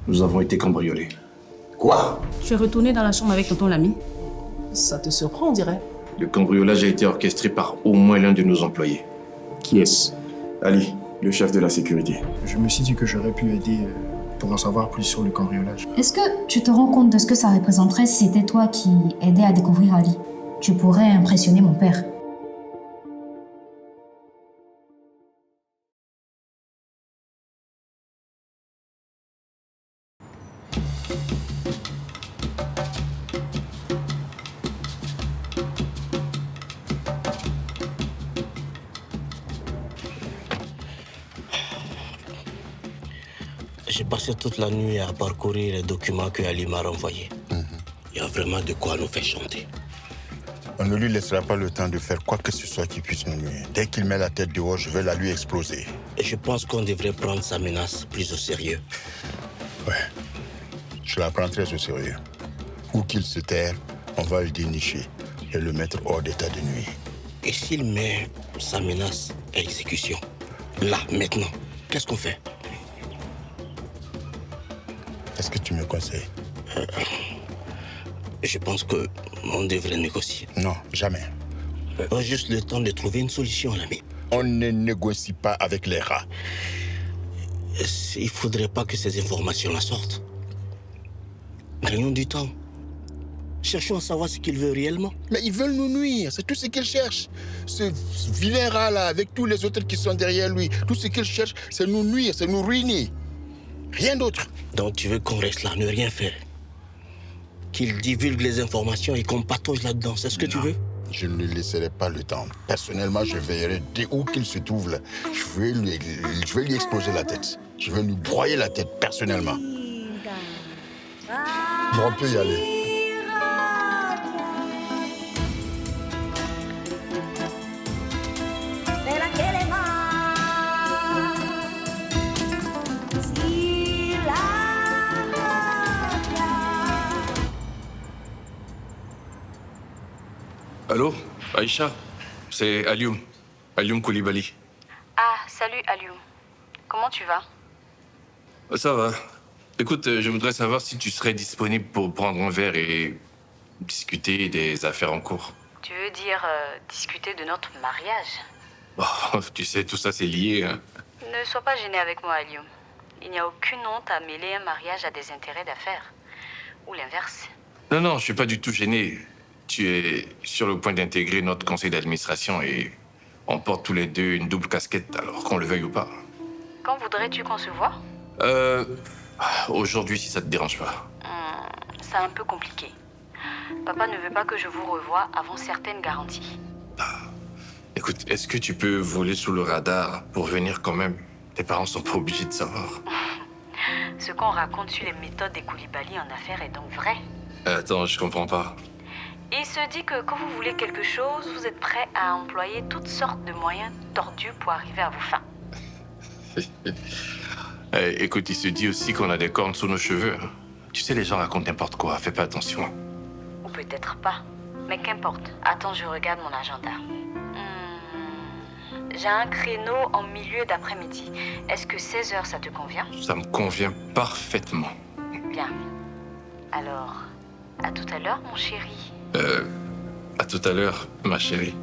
Nous avons été cambriolés. Quoi? Je suis retournée dans la chambre avec tonton Lamy. Ça te surprend, on dirait. Le cambriolage a été orchestré par au moins l'un de nos employés. Qui est-ce? Ali, le chef de la sécurité. Je me suis dit que j'aurais pu aider pour en savoir plus sur le cambriolage. Est-ce que tu te rends compte de ce que ça représenterait si c'était toi qui aidais à découvrir Ali? Tu pourrais impressionner mon père. J'ai passé toute la nuit à parcourir les documents que Ali m'a renvoyés. Il y a vraiment de quoi nous faire chanter. On ne lui laissera pas le temps de faire quoi que ce soit qui puisse nous nuire. Dès qu'il met la tête dehors, je vais la lui exploser. Et je pense qu'on devrait prendre sa menace plus au sérieux. Ouais, je la prends très au sérieux. Où qu'il se terre, on va le dénicher et le mettre hors d'état de nuit. Et s'il met sa menace à exécution, là, maintenant, qu'est-ce qu'on fait? Est-ce que tu me conseilles? Je pense qu'on devrait négocier. Non, jamais. On a juste le temps de trouver une solution, l'ami. On ne négocie pas avec les rats. Il faudrait pas que ces informations-là sortent. Gagnons du temps. Cherchons à savoir ce qu'il veut réellement. Mais ils veulent nous nuire, c'est tout ce qu'ils cherchent. Ce vilain rat-là, avec tous les autres qui sont derrière lui, tout ce qu'ils cherchent, c'est nous nuire, c'est nous ruiner. Rien d'autre. Donc tu veux qu'on reste là, ne rien faire? Qu'il divulgue les informations et qu'on patauge là-dedans, c'est ce que tu veux? Je ne lui laisserai pas le temps. Personnellement, je veillerai dès où qu'il se trouve là. Je vais lui exploser la tête. Je vais lui broyer la tête, personnellement. Bon, on peut y aller. Allô, Aïcha? C'est Alioum. Alioum Koulibaly. Ah, salut Alioum. Comment tu vas? Ça va. Écoute, je voudrais savoir si tu serais disponible pour prendre un verre et discuter des affaires en cours. Tu veux dire discuter de notre mariage? Oh, tu sais, tout ça c'est lié, hein. Ne sois pas gêné avec moi, Alioum. Il n'y a aucune honte à mêler un mariage à des intérêts d'affaires. Ou l'inverse. Non, je suis pas du tout gêné. Tu es sur le point d'intégrer notre conseil d'administration et on porte tous les deux une double casquette, alors qu'on le veuille ou pas. Quand voudrais-tu qu'on se voit? Aujourd'hui, si ça te dérange pas. C'est un peu compliqué. Papa ne veut pas que je vous revoie avant certaines garanties. Écoute, est-ce que tu peux voler sous le radar pour venir quand même? Tes parents sont pas obligés de savoir. Ce qu'on raconte sur les méthodes des Koulibaly en affaires est donc vrai. Attends, je comprends pas. Il se dit que quand vous voulez quelque chose, vous êtes prêt à employer toutes sortes de moyens tordus pour arriver à vos fins. Écoute, il se dit aussi qu'on a des cornes sous nos cheveux. Hein. Tu sais, les gens racontent n'importe quoi, fais pas attention. Ou peut-être pas. Mais qu'importe. Attends, je regarde mon agenda. J'ai un créneau en milieu d'après-midi. Est-ce que 16h, ça te convient? Ça me convient parfaitement. Bien. Alors, à tout à l'heure, mon chéri. À tout à l'heure, ma chérie.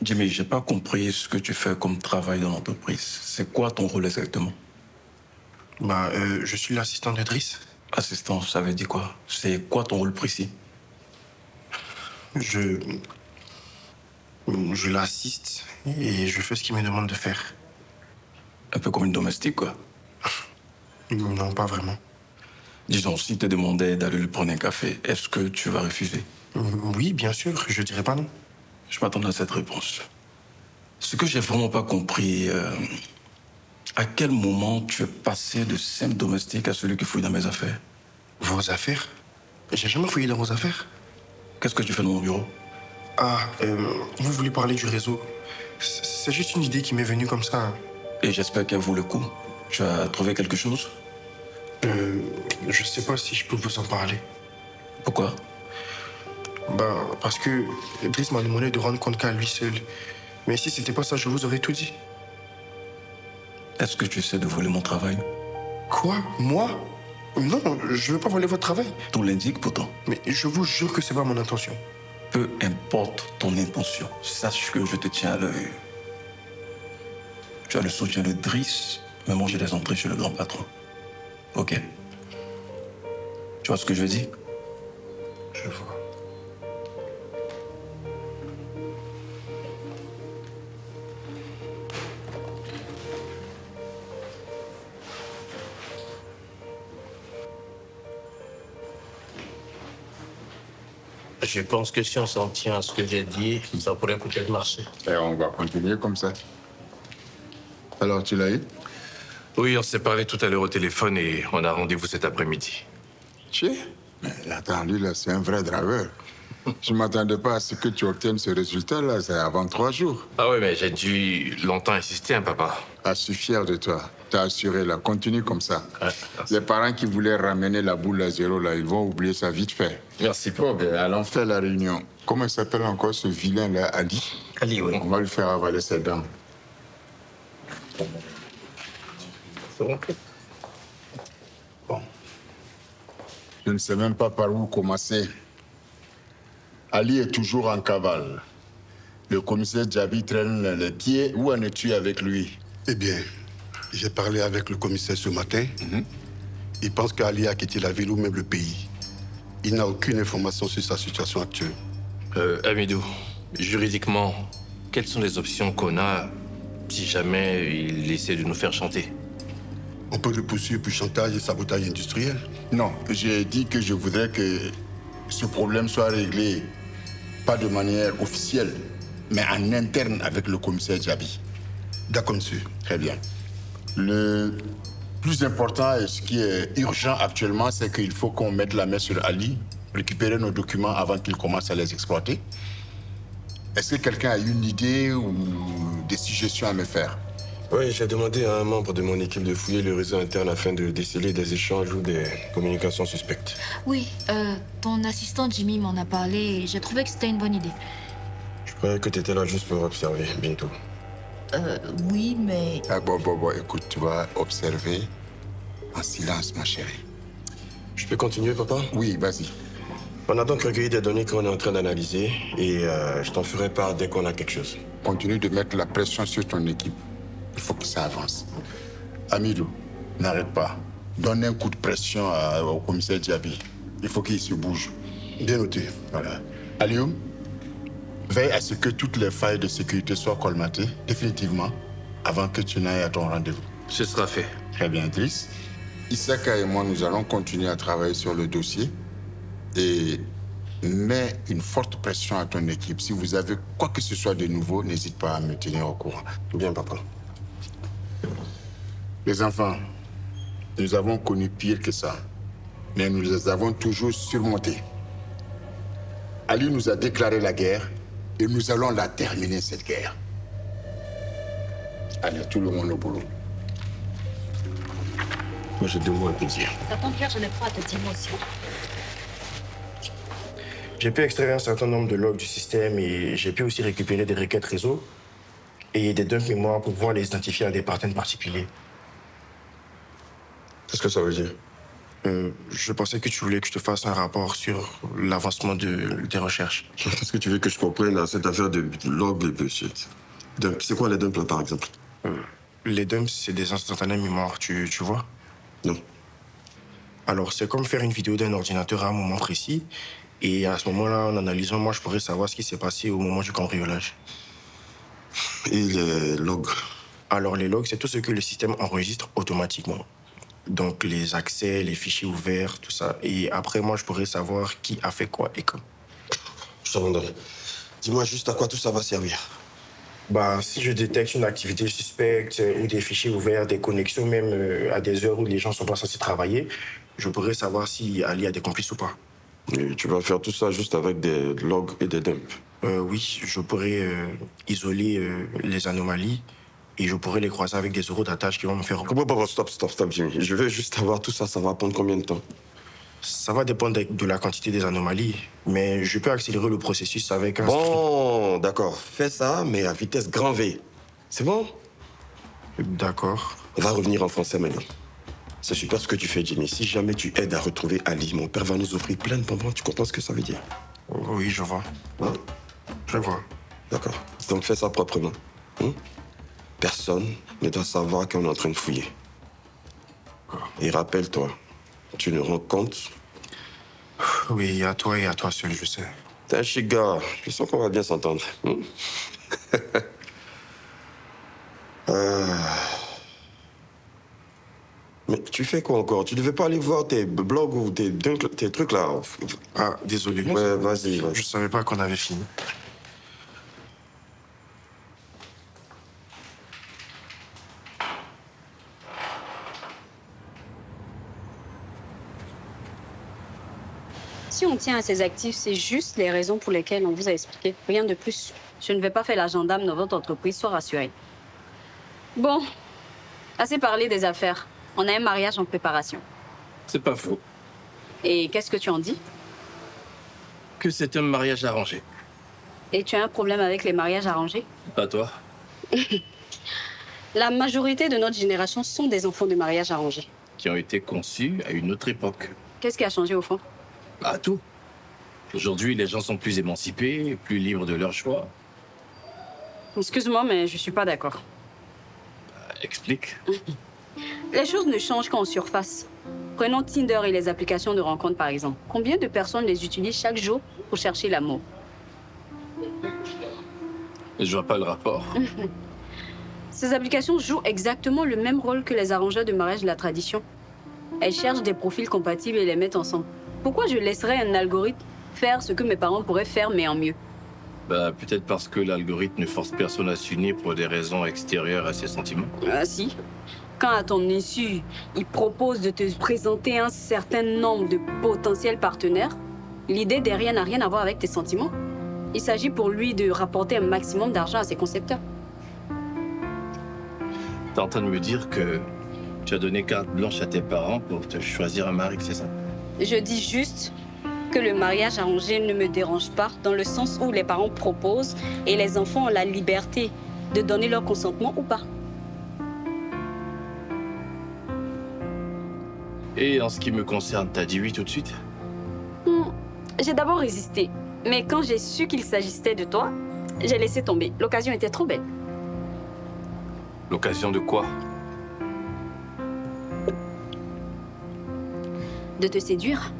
Jimmy, j'ai pas compris ce que tu fais comme travail dans l'entreprise. C'est quoi ton rôle exactement? Je suis l'assistant de Driss. Assistant, ça veut dire quoi? C'est quoi ton rôle précis? Je l'assiste et je fais ce qu'il me demande de faire. Un peu comme une domestique, quoi. Non, pas vraiment. Disons, si te demandait d'aller lui prendre un café, est-ce que tu vas refuser? Oui, bien sûr, je dirais pas non. Je m'attendais à cette réponse. Ce que j'ai vraiment pas compris, à quel moment tu es passé de simple domestique à celui qui fouille dans mes affaires? Vos affaires? J'ai jamais fouillé dans vos affaires. Qu'est-ce que tu fais dans mon bureau? Vous voulez parler du réseau? C'est juste une idée qui m'est venue comme ça. Et j'espère qu'elle vaut le coup. Tu as trouvé quelque chose? Je sais pas si je peux vous en parler. Pourquoi? Parce que Driss m'a demandé de rendre compte qu'à lui seul. Mais si c'était pas ça, je vous aurais tout dit. Est-ce que tu essaies de voler mon travail? Quoi? Moi? Non, je veux pas voler votre travail. Tout l'indique pourtant. Mais je vous jure que c'est pas mon intention. Peu importe ton intention, sache que je te tiens à l'œil. Tu as le soutien de Driss, mais moi j'ai des entrées chez le grand patron. Ok? Tu vois ce que je veux dire? Je vois. Je pense que si on s'en tient à ce que j'ai dit, ça pourrait peut-être marcher. Et on va continuer comme ça. Alors, tu l'as eu? Oui, on s'est parlé tout à l'heure au téléphone et on a rendez-vous cet après-midi. Mais attends, lui, là, c'est un vrai draveur. Je ne m'attendais pas à ce que tu obtiennes ce résultat-là, c'est avant 3 jours. Ah oui, mais j'ai dû longtemps insister, hein, papa. Ah, je suis fier de toi. T'as assuré, là. Continue comme ça. Merci. Les parents qui voulaient ramener la boule à zéro, là, ils vont oublier ça vite fait. Merci, Bon, papa. ben, allons faire la réunion. Comment il s'appelle encore ce vilain-là, Ali? Ali, oui. On va lui faire avaler ses dents. C'est bon. Bon. Je ne sais même pas par où commencer. Ali est toujours en cavale. Le commissaire Djabi traîne les pieds. Où en es-tu avec lui? Eh bien, j'ai parlé avec le commissaire ce matin. Il pense qu'Ali a quitté la ville ou même le pays. Il n'a aucune information sur sa situation actuelle. Amidou, juridiquement, quelles sont les options qu'on a si jamais il essaie de nous faire chanter? On peut le poursuivre pour chantage et sabotage industriel. Non, j'ai dit que je voudrais que ce problème soit réglé, pas de manière officielle, mais en interne avec le commissaire Djabi. D'accord, monsieur. Très bien. Le plus important et ce qui est urgent actuellement, c'est qu'il faut qu'on mette la main sur Ali, récupérer nos documents avant qu'il commence à les exploiter. Est-ce que quelqu'un a une idée ou des suggestions à me faire? Oui, j'ai demandé à un membre de mon équipe de fouiller le réseau interne afin de déceler des échanges ou des communications suspectes. Oui, ton assistant Jimmy m'en a parlé et j'ai trouvé que c'était une bonne idée. Je croyais que tu étais là juste pour observer, bientôt. Oui, mais... Ah, bon, écoute, tu vas observer en silence, ma chérie. Je peux continuer, papa? Oui, vas-y. On a donc recueilli des données qu'on est en train d'analyser et je t'en ferai part dès qu'on a quelque chose. Continue de mettre la pression sur ton équipe. Il faut que ça avance. Amidou, n'arrête pas. Donne un coup de pression au commissaire Djabi. Il faut qu'il se bouge. Bien noté. Voilà. Alioum, veille à ce que toutes les failles de sécurité soient colmatées définitivement avant que tu n'ailles à ton rendez-vous. Ce sera fait. Très bien, Driss. Issaka et moi, nous allons continuer à travailler sur le dossier et mets une forte pression à ton équipe. Si vous avez quoi que ce soit de nouveau, n'hésite pas à me tenir au courant. Bien, papa. Les enfants, nous avons connu pire que ça, mais nous les avons toujours surmontés. Ali nous a déclaré la guerre et nous allons la terminer, cette guerre. Allez, tout le monde au boulot. Moi, j'ai 2 mots à te dire. Attends, Pierre, je n'ai pas à te dire moi aussi. J'ai pu extraire un certain nombre de logs du système et j'ai pu aussi récupérer des requêtes réseau et des dumps mémoire pour pouvoir les identifier à des partenaires particuliers. Qu'est-ce que ça veut dire? Je pensais que tu voulais que je te fasse un rapport sur l'avancement des recherches. Qu'est-ce que tu veux que je comprenne à cette affaire de log et bullshit? Dump, c'est quoi les dumps là, par exemple? Les dumps, c'est des instantanés mémoire, tu vois? Non. Alors, c'est comme faire une vidéo d'un ordinateur à un moment précis. Et à ce moment-là, en analysant, moi, je pourrais savoir ce qui s'est passé au moment du cambriolage. Et les logs? Alors, les logs, c'est tout ce que le système enregistre automatiquement. Donc, les accès, les fichiers ouverts, tout ça. Et après, moi, je pourrais savoir qui a fait quoi et quand. Je t'abandonne. Dis-moi juste à quoi tout ça va servir. Si je détecte une activité suspecte ou des fichiers ouverts, des connexions même à des heures où les gens ne sont pas censés travailler, je pourrais savoir si Ali a des complices ou pas. Et tu vas faire tout ça juste avec des logs et des dumps? Oui, je pourrais isoler les anomalies et je pourrais les croiser avec des euros d'attache qui vont me faire... Stop, Jimmy. Je veux juste savoir tout ça, ça va prendre combien de temps? Ça va dépendre de la quantité des anomalies, mais je peux accélérer le processus avec un... Bon, d'accord. Fais ça, mais à vitesse grand V. C'est bon? D'accord. On va revenir en français maintenant. C'est super ce que tu fais, Jimmy. Si jamais tu aides à retrouver Ali, mon père va nous offrir plein de bonbons. Tu comprends ce que ça veut dire? Oui, je vois. Hein? Je vois. D'accord. Donc fais ça proprement. Hein? Personne ne doit savoir qu'on est en train de fouiller. Et rappelle-toi, tu nous rends compte? Oui, à toi et à toi seul, je sais. T'es un chic gars. Je sens qu'on va bien s'entendre. Hein? Mais tu fais quoi encore? Tu devais pas aller voir tes blogs ou tes trucs là. Ah, désolé. Ouais, vas-y. Je savais pas qu'on avait fini. Si on tient à ces actifs, c'est juste les raisons pour lesquelles on vous a expliqué. Rien de plus. Je ne vais pas faire la gendarme dans votre entreprise, sois rassuré. Bon, assez parlé des affaires. On a un mariage en préparation. C'est pas faux. Et qu'est-ce que tu en dis? Que c'est un mariage arrangé. Et tu as un problème avec les mariages arrangés? Pas toi. La majorité de notre génération sont des enfants de mariage arrangés. Qui ont été conçus à une autre époque. Qu'est-ce qui a changé au fond? Ah, tout. Aujourd'hui, les gens sont plus émancipés, plus libres de leur choix. Excuse-moi, mais je suis pas d'accord. Explique. Les choses ne changent qu'en surface. Prenons Tinder et les applications de rencontres, par exemple. Combien de personnes les utilisent chaque jour pour chercher l'amour? Je vois pas le rapport. Ces applications jouent exactement le même rôle que les arrangeurs de mariage de la tradition. Elles cherchent des profils compatibles et les mettent ensemble. Pourquoi je laisserais un algorithme faire ce que mes parents pourraient faire, mais en mieux? Peut-être parce que l'algorithme ne force personne à s'unir pour des raisons extérieures à ses sentiments. Ah si. Quand à ton insu, il propose de te présenter un certain nombre de potentiels partenaires, l'idée derrière n'a rien à voir avec tes sentiments. Il s'agit pour lui de rapporter un maximum d'argent à ses concepteurs. T'es en train de me dire que tu as donné carte blanche à tes parents pour te choisir un mari, c'est ça? Je dis juste que le mariage arrangé ne me dérange pas, dans le sens où les parents proposent et les enfants ont la liberté de donner leur consentement ou pas. Et en ce qui me concerne, t'as dit oui tout de suite? J'ai d'abord résisté, mais quand j'ai su qu'il s'agissait de toi, j'ai laissé tomber. L'occasion était trop belle. L'occasion de quoi? De te séduire.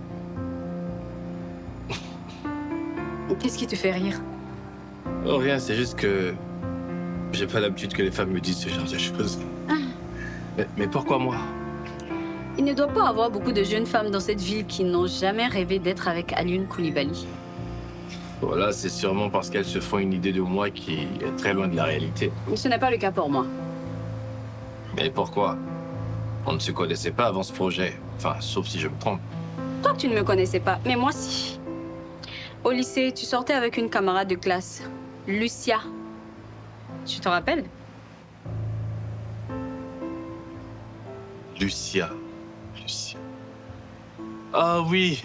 Qu'est-ce qui te fait rire? Oh, rien, c'est juste que j'ai pas l'habitude que les femmes me disent ce genre de choses. Mais pourquoi moi? Il ne doit pas avoir beaucoup de jeunes femmes dans cette ville qui n'ont jamais rêvé d'être avec Alioune Koulibaly. Voilà, c'est sûrement parce qu'elles se font une idée de moi qui est très loin de la réalité. Ce n'est pas le cas pour moi. Mais pourquoi? On ne se connaissait pas avant ce projet. Enfin, sauf si je me trompe. Toi, tu ne me connaissais pas, mais moi, si. Au lycée, tu sortais avec une camarade de classe, Lucia. Tu te rappelles? Lucia. Ah oui.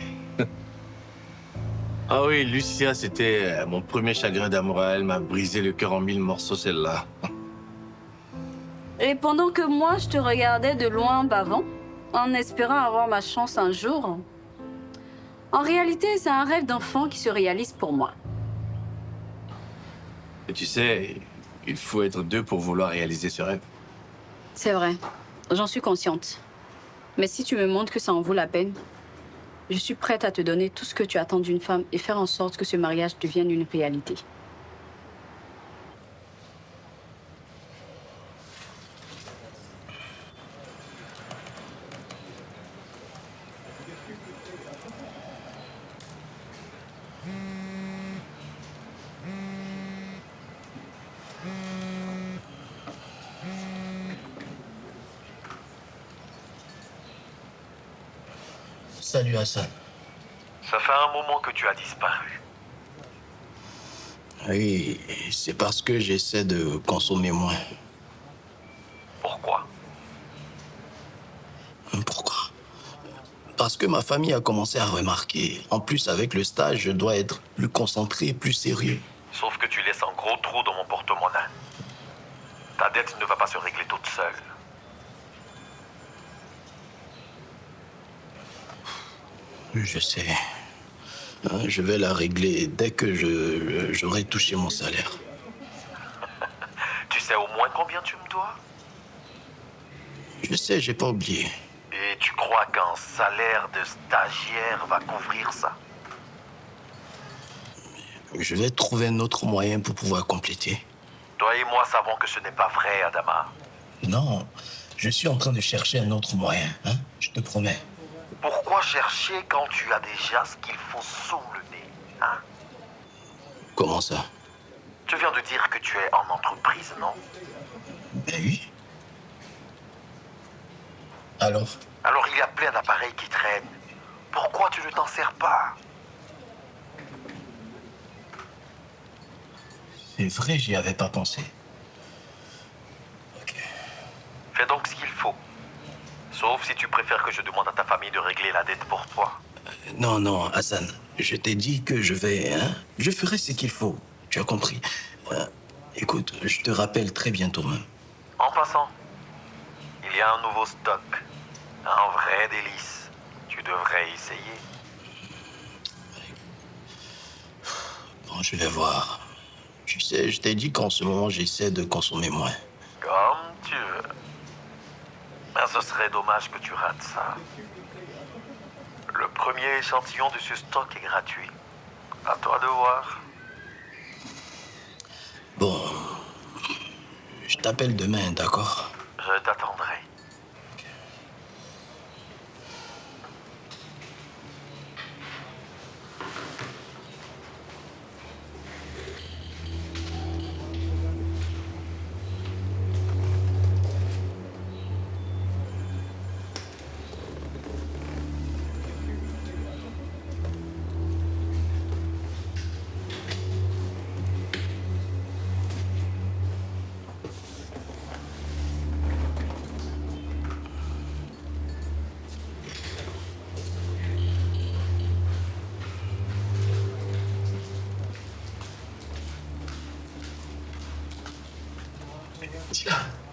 Ah oui, Lucia, c'était mon premier chagrin d'amour. Elle m'a brisé le cœur en 1000 morceaux, celle-là. Et pendant que moi, je te regardais de loin bavant, en espérant avoir ma chance un jour, en réalité, c'est un rêve d'enfant qui se réalise pour moi. Et tu sais, il faut être deux pour vouloir réaliser ce rêve. C'est vrai, j'en suis consciente. Mais si tu me montres que ça en vaut la peine, je suis prête à te donner tout ce que tu attends d'une femme et faire en sorte que ce mariage devienne une réalité. Salut Hassan. Ça fait un moment que tu as disparu. Oui, c'est parce que j'essaie de consommer moins. parce que ma famille a commencé à remarquer. En plus, avec le stage, je dois être plus concentré, plus sérieux. Sauf que tu laisses un gros trou dans mon porte-monnaie. Ta dette ne va pas se régler toute seule. Je sais. Je vais la régler dès que j'aurai touché mon salaire. Tu sais au moins combien tu me dois? Je sais, j'ai pas oublié. Et tu crois qu'un salaire de stagiaire va couvrir ça? Je vais trouver un autre moyen pour pouvoir compléter. Toi et moi savons que ce n'est pas vrai, Adama. Non, je suis en train de chercher un autre moyen, hein? Je te promets. Pourquoi chercher quand tu as déjà ce qu'il faut sous le nez, hein? Comment ça? Tu viens de dire que tu es en entreprise, non? Ben oui. Alors? Alors il y a plein d'appareils qui traînent. Pourquoi tu ne t'en sers pas? C'est vrai, j'y avais pas pensé. Fais donc ce qu'il faut. Sauf si tu préfères que je demande à ta famille de régler la dette pour toi. Non, non, Hassan, je t'ai dit que je vais... Hein? Je ferai ce qu'il faut. Tu as compris? Écoute, je te rappelle très bientôt même. En passant, il y a un nouveau stock. Un vrai délice. Tu devrais essayer. Bon, je vais voir. Tu sais, je t'ai dit qu'en ce moment, j'essaie de consommer moins. Comme tu veux. Mais ce serait dommage que tu rates ça. Le premier échantillon de ce stock est gratuit. À toi de voir. Bon, je t'appelle demain, d'accord? Je t'attendrai.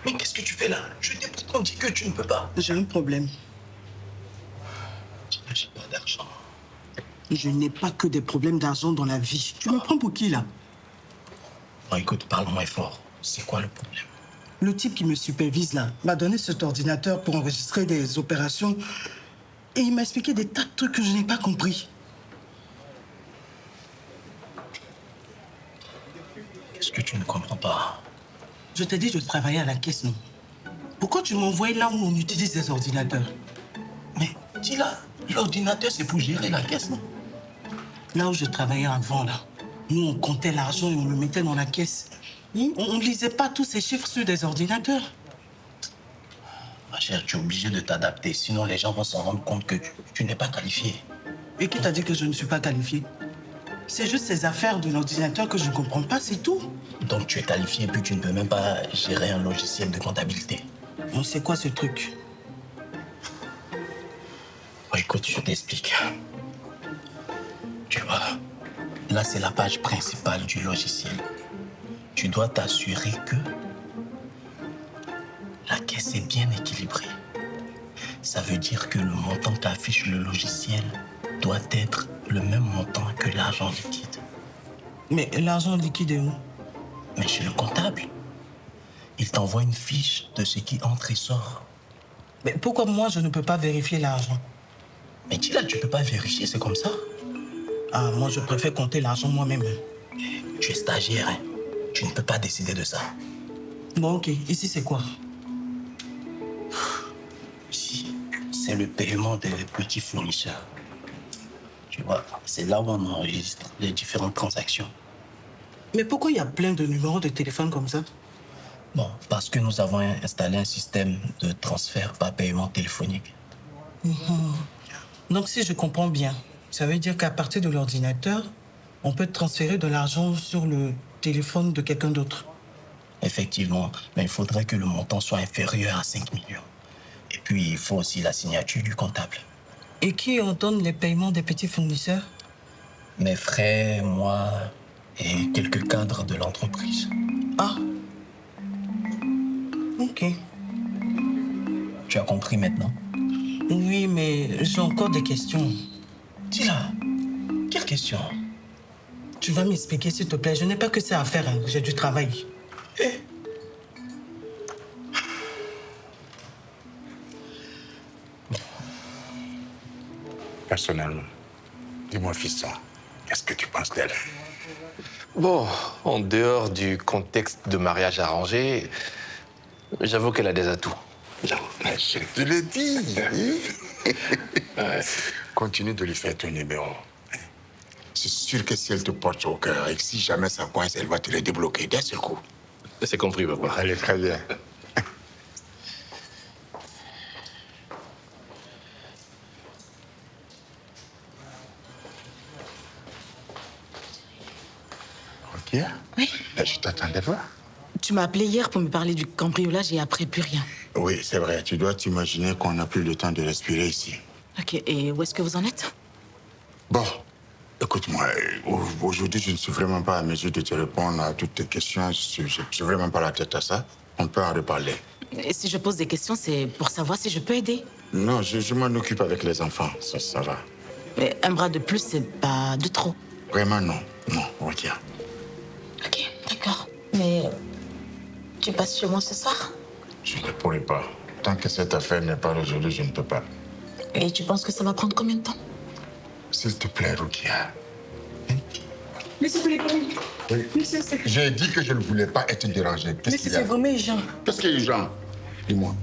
Mais qu'est-ce que tu fais là? Je t'ai pourtant dit que tu ne peux pas. J'ai un problème. J'ai pas d'argent. Je n'ai pas que des problèmes d'argent dans la vie. Tu me prends pour qui, là? Bon, écoute, parle moins fort. C'est quoi le problème? Le type qui me supervise, là, m'a donné cet ordinateur pour enregistrer des opérations et il m'a expliqué des tas de trucs que je n'ai pas compris. Qu'est-ce que tu ne comprends pas? Je t'ai dit de travailler à la caisse, non? Pourquoi tu m'envoies là où on utilise des ordinateurs? Mais dis là, l'ordinateur c'est pour gérer la caisse, non? Là où je travaillais avant, là, nous on comptait l'argent et on le mettait dans la caisse. On ne lisait pas tous ces chiffres sur des ordinateurs. Ma chère, tu es obligée de t'adapter, sinon les gens vont s'en rendre compte que tu n'es pas qualifié. Et qui t'a dit que je ne suis pas qualifié? C'est juste ces affaires de l'ordinateur que je ne comprends pas, c'est tout. Donc tu es qualifié puis tu ne peux même pas gérer un logiciel de comptabilité. On sait quoi ce truc? Bon, écoute, je t'explique. Tu vois, là c'est la page principale du logiciel. Tu dois t'assurer que la caisse est bien équilibrée. Ça veut dire que le montant qu'affiche le logiciel doit être le même montant que l'argent liquide. Mais l'argent liquide est où? Mais chez le comptable. Il t'envoie une fiche de ce qui entre et sort. Mais pourquoi moi je ne peux pas vérifier l'argent? Mais dis là, tu peux pas vérifier, c'est comme ça. Ah, moi je préfère compter l'argent moi-même. Tu es stagiaire, hein. Tu ne peux pas décider de ça. Bon, ok. Ici, c'est quoi? Ici, c'est le paiement des petits fournisseurs. Tu vois, c'est là où on enregistre les différentes transactions. Mais pourquoi il y a plein de numéros de téléphone comme ça? Bon, parce que nous avons installé un système de transfert par paiement téléphonique. Donc, si je comprends bien, ça veut dire qu'à partir de l'ordinateur, on peut transférer de l'argent sur le téléphone de quelqu'un d'autre. Effectivement, mais il faudrait que le montant soit inférieur à 5 millions. Et puis, il faut aussi la signature du comptable. Et qui ordonne les paiements des petits fournisseurs? Mes frères, moi et quelques cadres de l'entreprise. Ah. Ok. Tu as compris maintenant? Oui, mais j'ai encore des questions. Dis-la. Quelle question? Tu vas m'expliquer, s'il te plaît. Je n'ai pas que ça à faire, hein. J'ai du travail. Personnellement, dis-moi, fiston, qu'est-ce que tu penses d'elle? Bon, en dehors du contexte de mariage arrangé, j'avoue qu'elle a des atouts. Je te l'ai dit. Continue de lui faire ton numéro. C'est sûr que si elle te porte au cœur et que si jamais ça coince, elle va te le débloquer d'un seul coup. C'est compris, papa. Allez, très bien. Ok. Oui. Je t'attendais pas. Tu m'as appelé hier pour me parler du cambriolage et après plus rien. Oui, c'est vrai. Tu dois t'imaginer qu'on n'a plus le temps de respirer ici. Ok, et où est-ce que vous en êtes? Bon, écoute-moi, aujourd'hui, je ne suis vraiment pas à mesure de te répondre à toutes tes questions. Je n'ai vraiment pas la tête à ça. On peut en reparler. Et si je pose des questions, c'est pour savoir si je peux aider. Non, je m'en occupe avec les enfants. Ça va. Mais un bras de plus, c'est pas de trop. Vraiment, non. Non, retiens. Ok, d'accord. Mais tu passes chez moi ce soir? Je ne pourrai pas. Tant que cette affaire n'est pas résolue, je ne peux pas. Et tu penses que ça va prendre combien de temps? S'il te plaît, Rukia. Monsieur Poulet-Poulet. Oui. J'ai dit que je ne voulais pas être dérangé. Mais c'est vraiment urgent. Qu'est-ce qui est urgent? Dis-moi.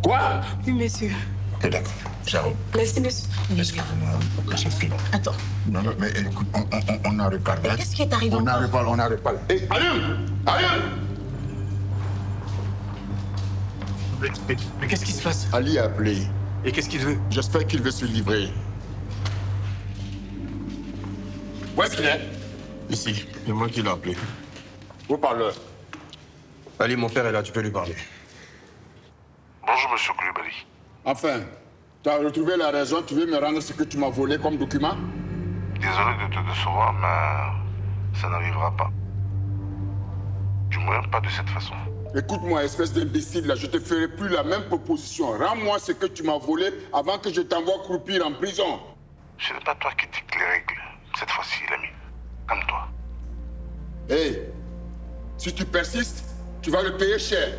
Quoi? Oui, monsieur. Ok, d'accord. J'arrive. Merci, monsieur. Excuse-moi, il faut que je file. Attends. Non, non, mais écoute, on en reparle. Mais qu'est-ce qui est arrivé? On en reparle. Hé, allume! Allume! Mais qu'est-ce qui se passe? Ali a appelé. Et qu'est-ce qu'il veut? J'espère qu'il veut se livrer. Où est-ce qu'il est? Ici, c'est moi qui l'ai appelé. Où parle-le? Ali, mon père est là, tu peux lui parler. Bonjour, monsieur Koulibaly. Enfin, tu as retrouvé la raison, tu veux me rendre ce que tu m'as volé comme document? Désolé de te décevoir, mais ça n'arrivera pas. Du moins, pas de cette façon. Écoute-moi, espèce d'imbécile, là, je te ferai plus la même proposition. Rends-moi ce que tu m'as volé avant que je t'envoie croupir en prison. Ce n'est pas toi qui dicte les règles. Cette fois-ci, l'ami. Calme-toi. Hé, si tu persistes, tu vas le payer cher.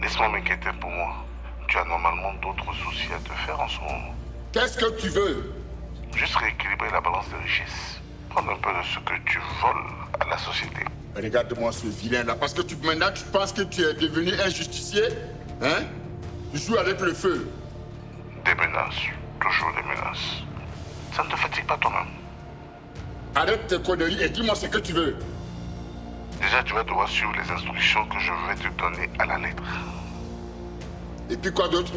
Laisse-moi m'inquiéter pour moi. Tu as normalement d'autres soucis à te faire en ce moment. Qu'est-ce que tu veux? Juste rééquilibrer la balance des richesses. Prendre un peu de ce que tu voles à la société. Regarde-moi ce vilain-là, parce que maintenant tu penses que tu es devenu un justicier? Hein? Tu joues avec le feu. Des menaces. Toujours des menaces. Ça ne te fatigue pas toi-même. Arrête tes conneries et dis-moi ce que tu veux. Déjà, tu vas devoir suivre les instructions que je vais te donner à la lettre. Et puis quoi d'autre?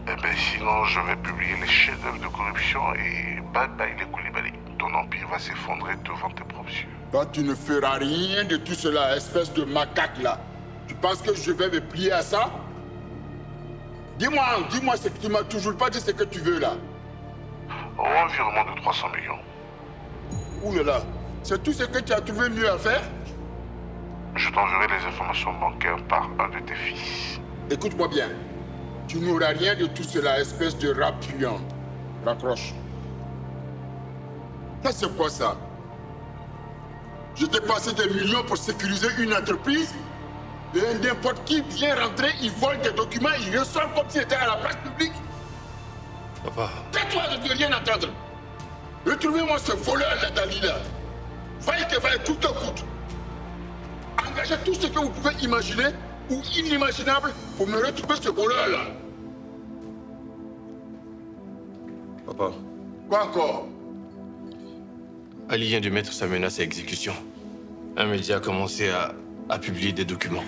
Eh bien, sinon, je vais publier les chefs-d'œuvre de corruption et bye bye les Koulibaly. Ton empire va s'effondrer devant tes propres yeux. Toi, tu ne feras rien de tout cela, espèce de macaque là. Tu penses que je vais me plier à ça? Dis-moi ce que tu m'as toujours pas dit, ce que tu veux là. Un virement de 300 millions. Ouh là là, c'est tout ce que tu as trouvé mieux à faire? Je t'enverrai les informations bancaires par un de tes fils. Écoute-moi bien. Tu n'auras rien de tout cela, espèce de rat puant. Raccroche. Ça, c'est quoi ça? Je t'ai passé des millions pour sécuriser une entreprise et n'importe qui vient rentrer, il vole des documents, il ressort comme s'il était à la place publique. Papa. Tais-toi, je ne veux rien entendre. Retrouvez-moi ce voleur-là, Dalila. Vaille que vaille, tout en coûte. Engagez tout ce que vous pouvez imaginer ou inimaginable pour me retrouver ce voleur-là. Papa. Quoi encore? Ali vient de mettre sa menace à exécution. Un média a commencé à publier des documents.